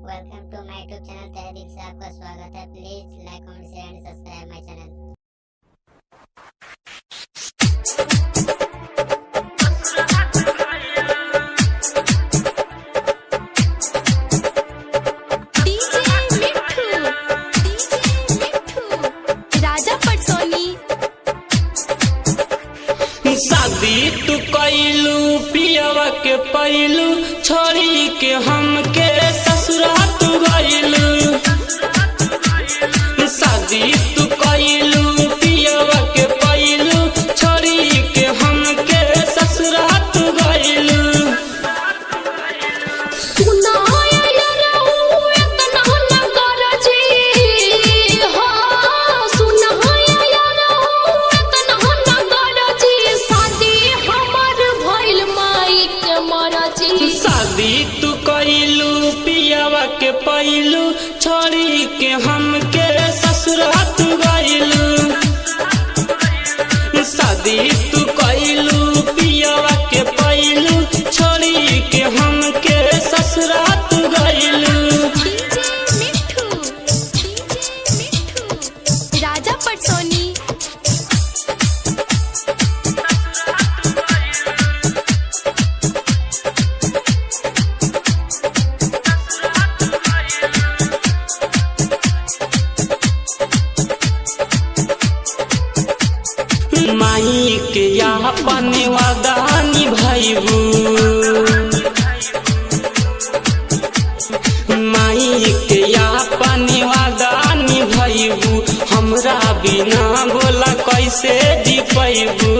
Welcome two माय YouTube channel. तहे दिल से आपका स्वागत है। Please like comment share and subscribe my channel. शादी तू कैलू पियवा के पैलू छोड़ी के हमके ससुरा तू गइलू। शादी तू कैलू पियवा के पैलू छोड़ी के हमके ससुरा तू गइलू। शादी तू कैलू पियवा के पैलू छोड़ी के हमके ससुरा तू गइलू। शादी तू कैलू पियवा के पैलू छोड़ी के हमके ससुरा तू गइलू। राजा पटसोनी माई के यहाँ पानी वादा निभाइबू। माई के यहाँ पानी वादा निभाइबू। हमरा बिना बोला कैसे जी पैबू।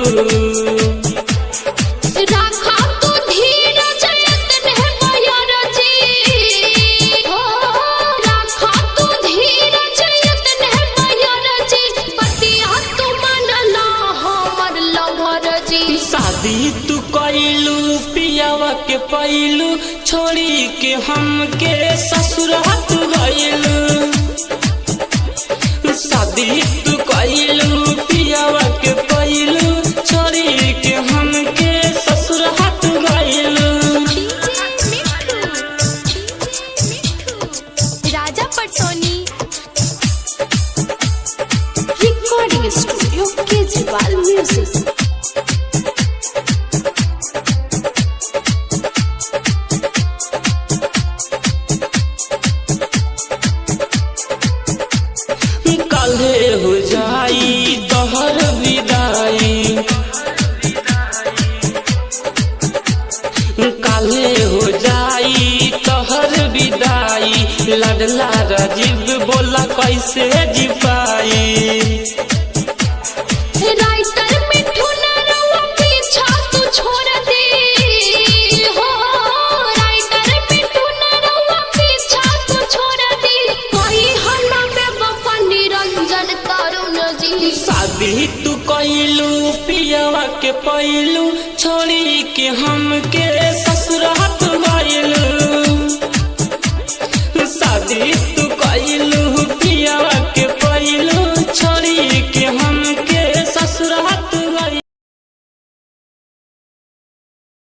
शादी तू कैलू पियवा के पैलू छोड़ी के हमके ससुरा तू गइलू। शादी तू कैलू पियवा के पैलू छोड़ी के हमके ससुरा तू गइलू। राजा पटसोनी रिकॉर्डिंग स्टूडियो केजरीवाल म्यूजिक। काल्हे हो जाई तोहर विदाई। काल्हे हो जाई तोहर विदाई। लडला राजीव बोला कैसे जी पाई। शादी तू कैलू पियवा के पैलू छोड़ी के हमके ससुरा तू गइलू। शादी तू कैलू